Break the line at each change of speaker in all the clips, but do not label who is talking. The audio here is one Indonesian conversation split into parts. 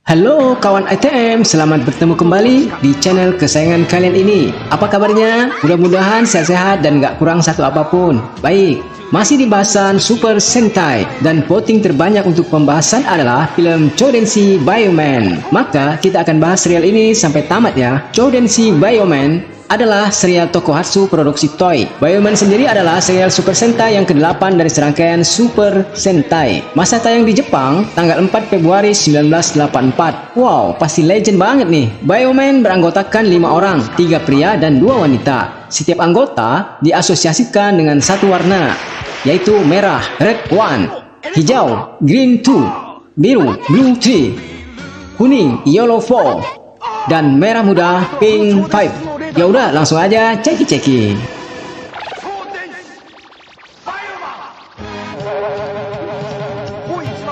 Halo kawan ITM, selamat bertemu kembali di channel kesayangan kalian ini. Apa kabarnya? Mudah-mudahan sehat-sehat dan gak kurang satu apapun. Baik, masih di bahasan Super Sentai dan voting terbanyak untuk pembahasan adalah film Choudenshi Bioman. Maka kita akan bahas serial ini sampai tamat ya. Choudenshi Bioman adalah serial Tokusatsu produksi Toei. Bioman sendiri adalah serial Super Sentai yang ke-8 dari serangkaian Super Sentai. Masa tayang di Jepang tanggal 4 Februari 1984. Wow, pasti legend banget nih. Bioman beranggotakan 5 orang, 3 pria dan 2 wanita. Setiap anggota diasosiasikan dengan satu warna, yaitu merah, red one, hijau, green two, biru, blue three, kuning, yellow four, dan merah muda, pink five. Ya udah, langsung aja ceki-ceki.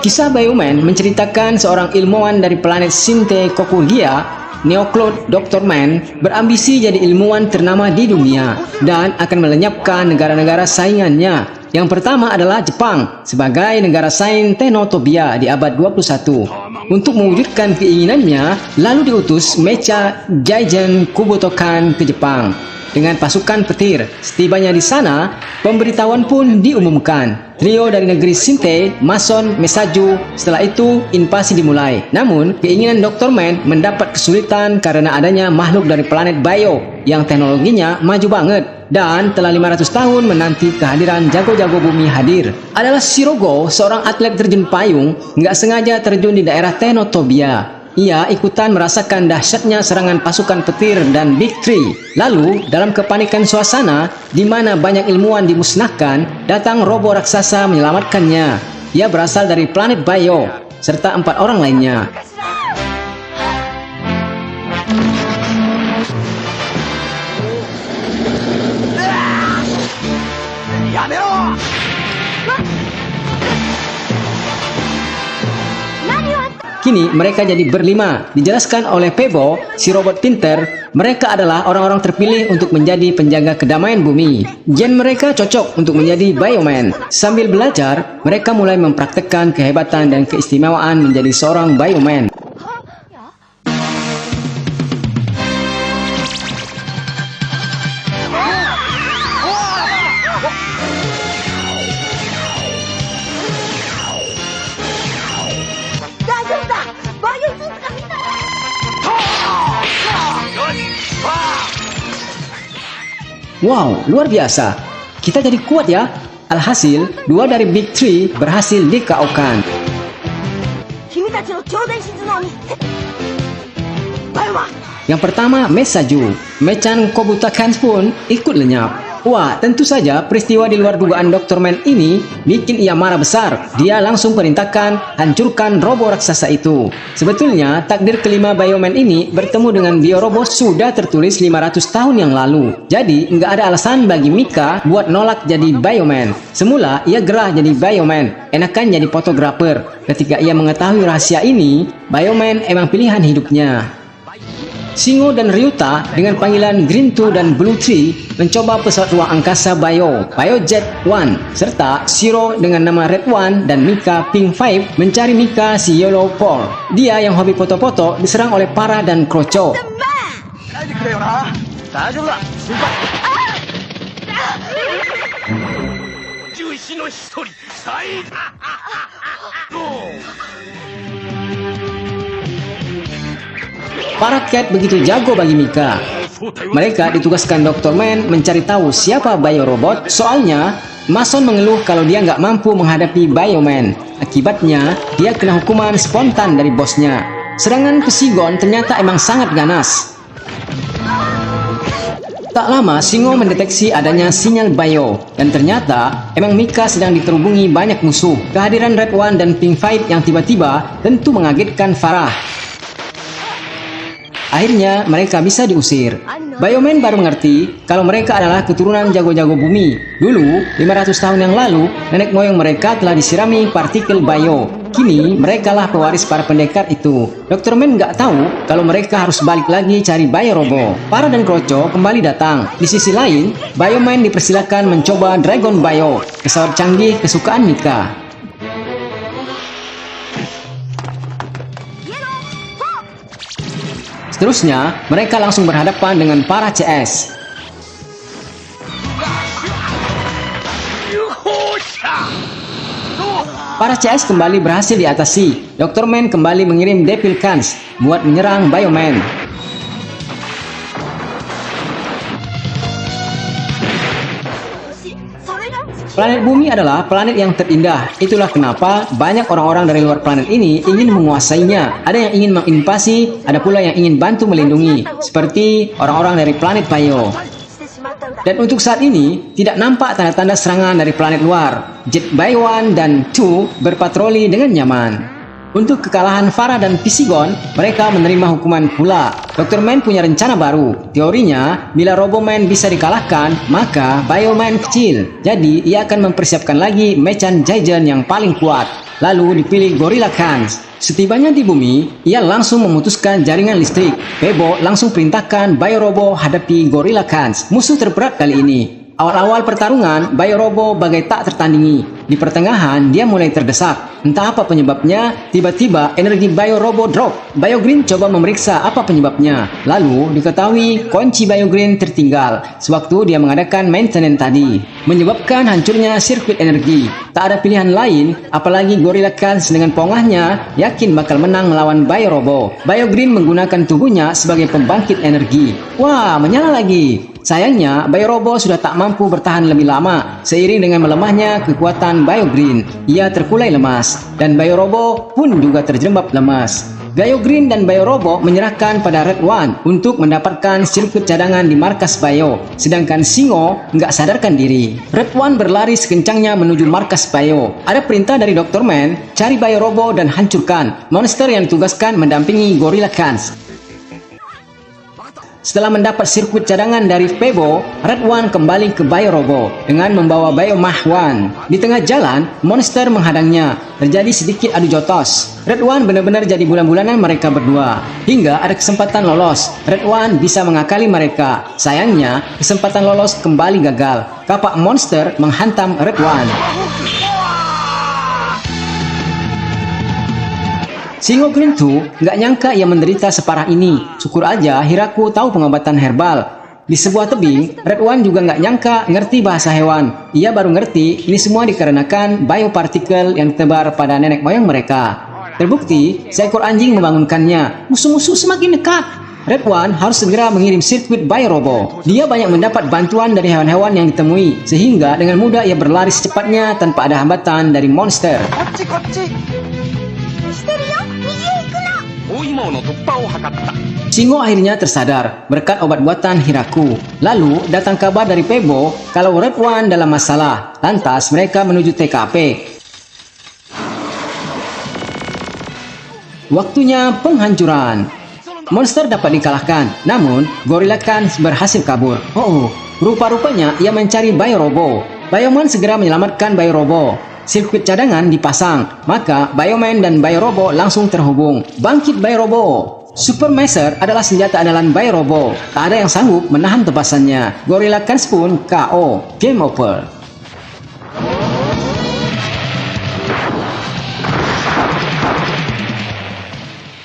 Kisah Bioman menceritakan seorang ilmuwan dari planet Sinte Kokugia, Neocloud Dr. Man, berambisi jadi ilmuwan ternama di dunia dan akan melenyapkan negara-negara saingannya. Yang pertama adalah Jepang sebagai negara saing Tenotobia di abad 21. Untuk mewujudkan keinginannya, lalu diutus Mecha Jaijen Kubotokan ke Jepang dengan pasukan petir. Setibanya di sana, pemberitahuan pun diumumkan. Trio dari negeri Sinte, Mason, Mesaju, setelah itu invasi dimulai. Namun, keinginan Dr. Man mendapat kesulitan karena adanya makhluk dari planet Bio yang teknologinya maju banget dan telah 500 tahun menanti kehadiran jago-jago bumi hadir. Adalah Shirogo, seorang atlet terjun payung, nggak sengaja terjun di daerah Tenotobia. Ia ikutan merasakan dahsyatnya serangan pasukan petir dan Big Three. Lalu, dalam kepanikan suasana, di mana banyak ilmuwan dimusnahkan, datang robo raksasa menyelamatkannya. Ia berasal dari planet Bio, serta 4 orang lainnya. Kini mereka jadi berlima. Dijelaskan oleh Pebo, si robot pinter, mereka adalah orang-orang terpilih untuk menjadi penjaga kedamaian bumi. Gen mereka cocok untuk menjadi Bioman. Sambil belajar, mereka mulai mempraktekkan kehebatan dan keistimewaan menjadi seorang Bioman. Wow, luar biasa. Kita jadi kuat ya. Alhasil, 2 dari Big Three berhasil di-KO-kan. Yang pertama, Mesaju. Mechan Kobutakan pun ikut lenyap. Wah, tentu saja peristiwa di luar dugaan Dr. Man ini bikin ia marah besar. Dia langsung perintahkan hancurkan robo raksasa itu. Sebetulnya, takdir kelima Bioman ini bertemu dengan Biorobo sudah tertulis 500 tahun yang lalu. Jadi, nggak ada alasan bagi Mika buat nolak jadi Bioman. Semula, ia gerah jadi Bioman. Enakan jadi fotografer. Ketika ia mengetahui rahasia ini, Bioman emang pilihan hidupnya. Shingo dan Ryuta dengan panggilan Green 2 dan Blue 3 mencoba pesawat ruang angkasa Biojet 1, serta Shiro dengan nama Red 1 dan Mika Pink 5 mencari Mika si Yellow 4. Dia yang hobi foto-foto diserang oleh Para dan Kroco. Para Cat begitu jago bagi Mika. Mereka ditugaskan Dr. Man mencari tahu siapa Biorobot. Soalnya, Mason mengeluh kalau dia nggak mampu menghadapi Bioman. Akibatnya, dia kena hukuman spontan dari bosnya. Serangan ke Sigon ternyata emang sangat ganas. Tak lama, Shingo mendeteksi adanya sinyal Bio. Dan ternyata, emang Mika sedang diterhubungi banyak musuh. Kehadiran Red One dan Pink Fight yang tiba-tiba tentu mengagetkan Farah. Akhirnya mereka bisa diusir. Bioman baru mengerti kalau mereka adalah keturunan jago-jago bumi. Dulu, 500 tahun yang lalu, nenek moyang mereka telah disirami partikel Bio. Kini, mereka lah pewaris para pendekar itu. Dr. Man nggak tahu kalau mereka harus balik lagi cari Biorobo. Para dan Kroco kembali datang. Di sisi lain, Bioman dipersilakan mencoba Dragon Bio, pesawat canggih kesukaan Mika. Seterusnya, mereka langsung berhadapan dengan para CS. Para CS kembali berhasil diatasi. Dr. Man kembali mengirim Devil Guns buat menyerang Bioman. Planet Bumi adalah planet yang terindah. Itulah kenapa banyak orang-orang dari luar planet ini ingin menguasainya. Ada yang ingin menginvasi, ada pula yang ingin bantu melindungi, seperti orang-orang dari planet Bio. Dan untuk saat ini, tidak nampak tanda-tanda serangan dari planet luar. Jet Bio 1 dan 2 berpatroli dengan nyaman. Untuk kekalahan Farah dan Visigon, mereka menerima hukuman pula. Dr. Man punya rencana baru. Teorinya, bila Roboman bisa dikalahkan, maka Bioman kecil. Jadi, ia akan mempersiapkan lagi Mechan Giant yang paling kuat. Lalu dipilih Gorilla Guns. Setibanya di bumi, ia langsung memutuskan jaringan listrik. Pebo langsung perintahkan Biorobo hadapi Gorilla Guns, musuh terberat kali ini. Awal-awal pertarungan, Biorobo bagai tak tertandingi. Di pertengahan, dia mulai terdesak. Entah apa penyebabnya, tiba-tiba energi Biorobo drop. Biogreen coba memeriksa apa penyebabnya. Lalu, diketahui kunci Biogreen tertinggal sewaktu dia mengadakan maintenance tadi, menyebabkan hancurnya sirkuit energi. Tak ada pilihan lain, apalagi Gorilla Guns dengan pongahnya yakin bakal menang melawan Biorobo. Biogreen menggunakan tubuhnya sebagai pembangkit energi. Wah, menyala lagi. Sayangnya, Biorobo sudah tak mampu bertahan lebih lama. Seiring dengan melemahnya kekuatan Biogreen, ia terkulai lemas. Dan Biorobo pun juga terjerembab lemas. Biogreen dan Biorobo menyerahkan pada Red One untuk mendapatkan sirkuit cadangan di markas Bio. Sedangkan Singo nggak sadarkan diri. Red One berlari sekencangnya menuju markas Bio. Ada perintah dari Dr. Man, cari Biorobo dan hancurkan monster yang ditugaskan mendampingi Gorilla Guns. Setelah mendapat sirkuit cadangan dari Pebo, Red One kembali ke Biorobo dengan membawa Biomah One. Di tengah jalan, monster menghadangnya. Terjadi sedikit adu jotos. Red One benar-benar jadi bulan-bulanan mereka berdua. Hingga ada kesempatan lolos. Red One bisa mengakali mereka. Sayangnya, kesempatan lolos kembali gagal. Kapak monster menghantam Red One. Singo Green 2 nggak nyangka ia menderita separah ini. Syukur aja Hiraku tahu pengobatan herbal. Di sebuah tebing, Red One juga nggak nyangka ngerti bahasa hewan. Ia baru ngerti ini semua dikarenakan biopartikel yang tersebar pada nenek moyang mereka. Terbukti, seekor anjing membangunkannya. Musuh-musuh semakin dekat. Red One harus segera mengirim sirkuit Biorobo. Dia banyak mendapat bantuan dari hewan-hewan yang ditemui, sehingga dengan mudah ia berlari secepatnya tanpa ada hambatan dari monster. Singo akhirnya tersadar berkat obat buatan Hiraku. Lalu datang kabar dari Pebo kalau Red One dalam masalah. Lantas mereka menuju TKP. Waktunya penghancuran. Monster dapat dikalahkan, namun Gorilla Guns berhasil kabur. Rupa-rupanya ia mencari Biorobo. Bioman segera menyelamatkan Biorobo. Sirkuit cadangan dipasang, maka Bioman dan Biorobo langsung terhubung. Bangkit Biorobo. Super Macer adalah senjata andalan Biorobo. Tak ada yang sanggup menahan tebasannya. Gorilla Guns pun KO. Game over.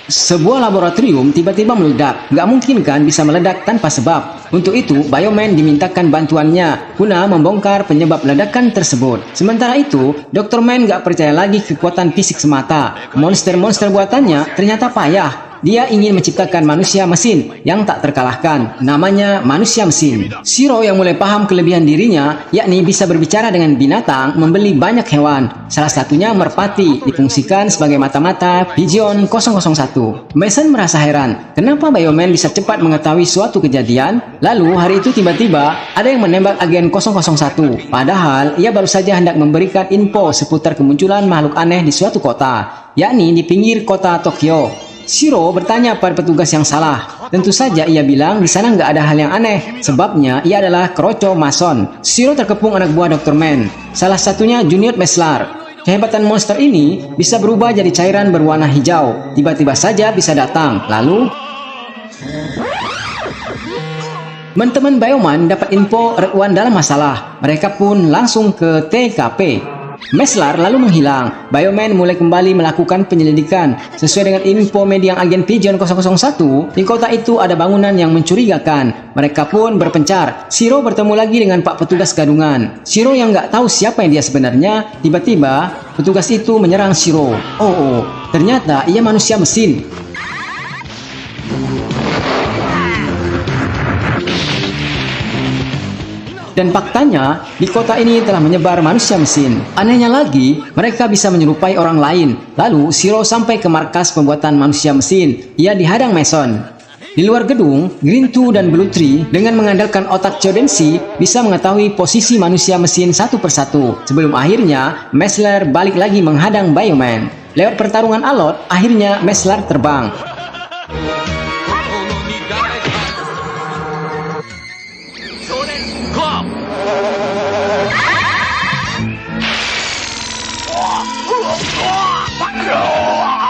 Sebuah laboratorium tiba-tiba meledak. Nggak mungkin kan bisa meledak tanpa sebab. Untuk itu, Bioman dimintakan bantuannya guna membongkar penyebab ledakan tersebut. Sementara itu, Dr. Man nggak percaya lagi kekuatan fisik semata. Monster-monster buatannya ternyata payah. Dia ingin menciptakan manusia mesin yang tak terkalahkan. Namanya manusia mesin. Shiro yang mulai paham kelebihan dirinya, yakni bisa berbicara dengan binatang, membeli banyak hewan. Salah satunya merpati, difungsikan sebagai mata-mata Pigeon 001. Mason merasa heran, kenapa Bioman bisa cepat mengetahui suatu kejadian? Lalu hari itu tiba-tiba ada yang menembak agen 001. Padahal ia baru saja hendak memberikan info seputar kemunculan makhluk aneh di suatu kota, yakni di pinggir kota Tokyo. Shiro bertanya pada petugas yang salah. Tentu saja ia bilang di sana nggak ada hal yang aneh. Sebabnya ia adalah Kroco Mason. Shiro terkepung anak buah Dr. Man. Salah satunya Junior Meslar. Kehebatan monster ini bisa berubah jadi cairan berwarna hijau. Tiba-tiba saja bisa datang. Lalu teman-teman Bioman dapat info Red One dalam masalah. Mereka pun langsung ke TKP. Meslar lalu menghilang. Bioman mulai kembali melakukan penyelidikan. Sesuai dengan info media agen Pigeon 001, di kota itu ada bangunan yang mencurigakan. Mereka pun berpencar. Shiro bertemu lagi dengan Pak Petugas Gadungan. Shiro yang nggak tahu siapa yang dia sebenarnya, tiba-tiba petugas itu menyerang Shiro. Oh, ternyata ia manusia mesin. Dan faktanya, di kota ini telah menyebar manusia mesin. Anehnya lagi, mereka bisa menyerupai orang lain. Lalu, Shiro sampai ke markas pembuatan manusia mesin. Ia dihadang Mason. Di luar gedung, Green 2 dan Blue 3 dengan mengandalkan otak Chodenshi bisa mengetahui posisi manusia mesin satu persatu. Sebelum akhirnya, Meslar balik lagi menghadang Bioman. Lewat pertarungan alot, akhirnya Meslar terbang.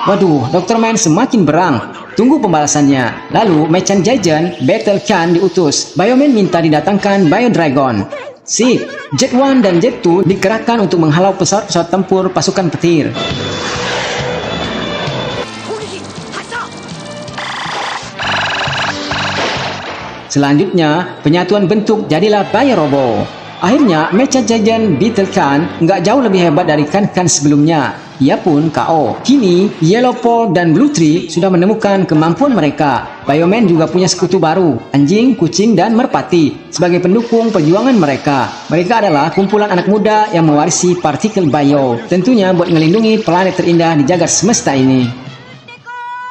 Waduh, Dr. Man semakin berang. Tunggu pembalasannya. Lalu, Mechan Jaijen, Battle Khan diutus. Bioman minta didatangkan Bio Dragon. Sip, Jet 1 dan Jet 2 dikerahkan untuk menghalau pesawat-pesawat tempur pasukan petir. Selanjutnya, penyatuan bentuk jadilah Bio Robo. Akhirnya, Mechan Jaijen Battle Khan nggak jauh lebih hebat dari Khan sebelumnya. Ia pun KO. Kini, Yellow Paw dan Blue Tree sudah menemukan kemampuan mereka. Bioman juga punya sekutu baru, anjing, kucing, dan merpati, sebagai pendukung perjuangan mereka. Mereka adalah kumpulan anak muda yang mewarisi partikel bio, tentunya buat melindungi planet terindah di jagat semesta ini.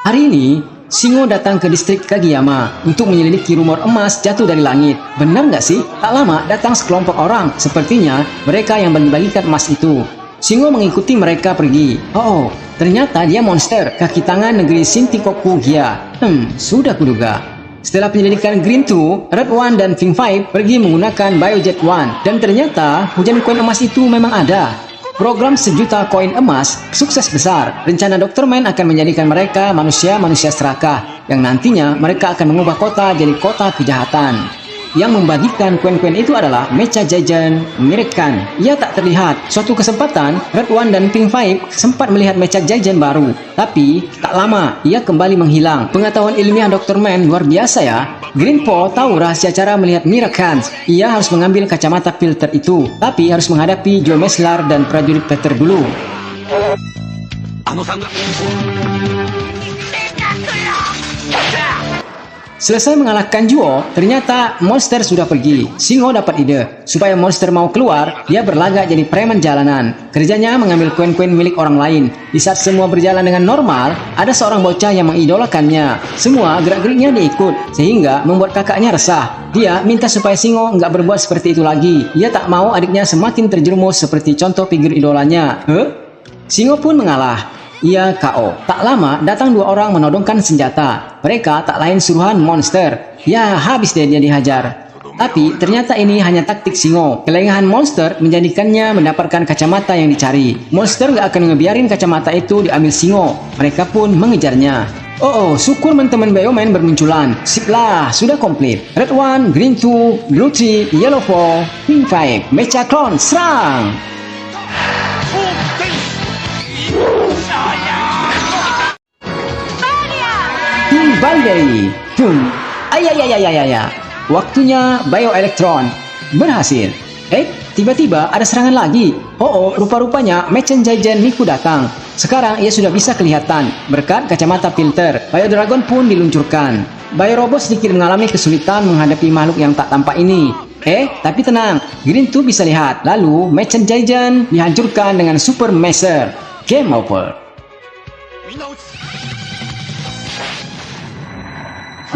Hari ini, Shingo datang ke distrik Kageyama untuk menyelidiki rumor emas jatuh dari langit. Benar nggak sih? Tak lama datang sekelompok orang, sepertinya mereka yang bagi-bagikan emas itu. Shingo mengikuti mereka pergi. Oh, ternyata dia monster kaki tangan negeri Shintekoku Gia. Sudah kuduga. Setelah penyelidikan Green 2, Red 1 dan Pink 5 pergi menggunakan Biojet 1. Dan ternyata hujan koin emas itu memang ada. Program 1.000.000 koin emas sukses besar. Rencana Dr. Man akan menjadikan mereka manusia-manusia serakah, yang nantinya mereka akan mengubah kota jadi kota kejahatan. Yang membagikan koin-koin itu adalah Mechan Jaijen Mirekan. Ia tak terlihat. Suatu kesempatan, Red 1 dan Pink 5 sempat melihat Mechan Jaijen baru. Tapi, tak lama, ia kembali menghilang. Pengetahuan ilmiah Dr. Man luar biasa ya. Green Paw tahu rahasia cara melihat Mirekan. Ia harus mengambil kacamata filter itu. Tapi harus menghadapi Joe Meslar dan prajurit Peter dulu. Selesai mengalahkan Juo, ternyata monster sudah pergi. Shingo dapat ide. Supaya monster mau keluar, dia berlagak jadi preman jalanan. Kerjanya mengambil koin-koin milik orang lain. Di saat semua berjalan dengan normal, ada seorang bocah yang mengidolakannya. Semua gerak-geriknya diikut, sehingga membuat kakaknya resah. Dia minta supaya Shingo nggak berbuat seperti itu lagi. Ia tak mau adiknya semakin terjerumus seperti contoh figur idolanya. Shingo pun mengalah. Ia KO. Tak lama, datang dua orang menodongkan senjata. Mereka tak lain suruhan monster. Ya, habis dia dihajar. Tapi, ternyata ini hanya taktik Shingo. Kelengahan monster menjadikannya mendapatkan kacamata yang dicari. Monster gak akan ngebiarin kacamata itu diambil Shingo. Mereka pun mengejarnya. Oh, syukur teman-teman Bioman bermunculan. Sip lah, sudah komplit. Red 1, Green 2, Blue 3, Yellow 4, Pink 5, Mecha Clone, serang! Valkyrie. Ayayayayayaya. Waktunya Bioelektron. Berhasil. Tiba-tiba ada serangan lagi. Rupa-rupanya Mechan Jaijen Miku datang. Sekarang ia sudah bisa kelihatan berkat kacamata filter. Bio Dragon pun diluncurkan. Bio Robot sedikit mengalami kesulitan menghadapi makhluk yang tak tampak ini. Tapi tenang, Green 2 bisa lihat. Lalu Mechan Jaijen dihancurkan dengan Super Measure. Game over.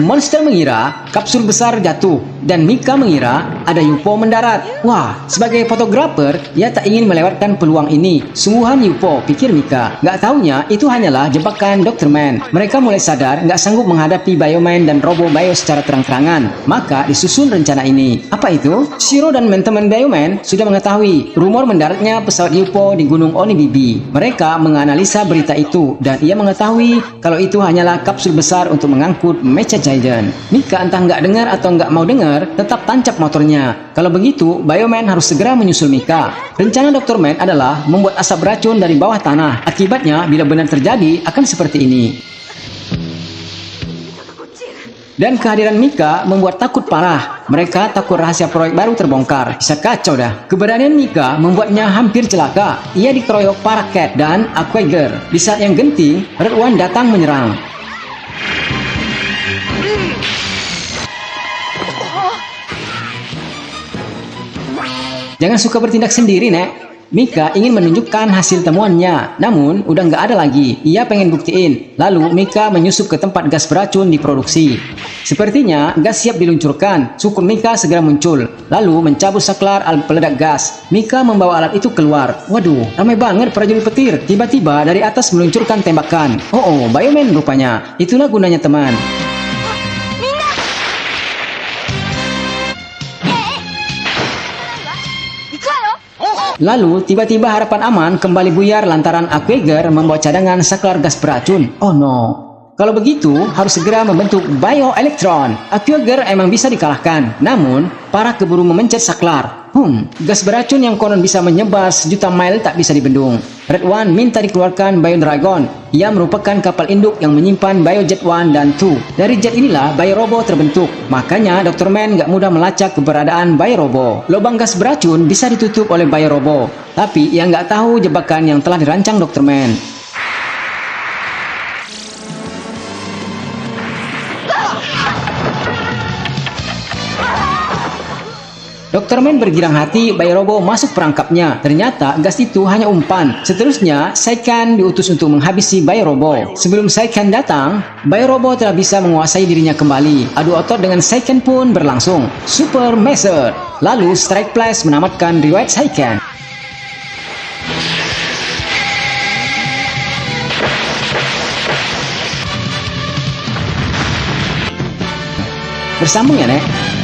Monster mengira kapsul besar jatuh dan Mika mengira ada UFO mendarat. Wah, sebagai fotografer, ia tak ingin melewatkan peluang ini. Sungguhan UFO, pikir Mika. Gak taunya itu hanyalah jebakan Dr. Man. Mereka mulai sadar gak sanggup menghadapi Bioman dan Robo Bio secara terang-terangan. Maka disusun rencana ini. Apa itu? Shiro dan teman-teman Bioman sudah mengetahui rumor mendaratnya pesawat UFO di Gunung Onibibi. Mereka menganalisa berita itu dan ia mengetahui kalau itu hanyalah kapsul besar untuk mengangkut Mecha Jaijen. Mika entah nggak dengar atau nggak mau dengar, dengar, tetap tancap motornya. Kalau begitu, Bioman harus segera menyusul Mika. Rencana Dr. Man adalah membuat asap beracun dari bawah tanah. Akibatnya, bila benar terjadi, akan seperti ini. Dan kehadiran Mika membuat takut parah. Mereka takut rahasia proyek baru terbongkar. Bisa kacau dah. Keberanian Mika membuatnya hampir celaka. Ia dikeroyok para Cat dan Aquager. Di saat yang genting, Red One datang menyerang. Jangan suka bertindak sendiri, Nek. Mika ingin menunjukkan hasil temuannya, namun udah nggak ada lagi. Ia pengen buktiin. Lalu Mika menyusup ke tempat gas beracun diproduksi. Sepertinya gas siap diluncurkan. Syukur Mika segera muncul, lalu mencabut saklar alat peledak gas. Mika membawa alat itu keluar. Waduh, ramai banget prajurit petir. Tiba-tiba dari atas meluncurkan tembakan. Oh, Bioman rupanya. Itulah gunanya teman. Lalu, tiba-tiba harapan aman kembali buyar lantaran Aquager membawa cadangan saklar gas beracun. Oh no. Kalau begitu, harus segera membentuk Bioelektron. Aquager emang bisa dikalahkan. Namun, para keburu memencet saklar. Gas beracun yang konon bisa menyebar sejuta mil tak bisa dibendung. Red One minta dikeluarkan Bio Dragon. Ia merupakan kapal induk yang menyimpan Biojet 1 dan 2. Dari jet inilah Bio Robo terbentuk. Makanya Dr. Man gak mudah melacak keberadaan Bio Robo. Lubang gas beracun bisa ditutup oleh Bio Robo. Tapi ia nggak tahu jebakan yang telah dirancang Dr. Man. Dr. Man bergirang hati Bio Robo masuk perangkapnya. Ternyata gas itu hanya umpan. Seterusnya, Saiken diutus untuk menghabisi Bio Robo. Sebelum Saiken datang, Bio Robo telah bisa menguasai dirinya kembali. Adu otot dengan Saiken pun berlangsung. Super Measure. Lalu Strike Flash menamatkan riwayat Saiken. Bersambung ya, Nek.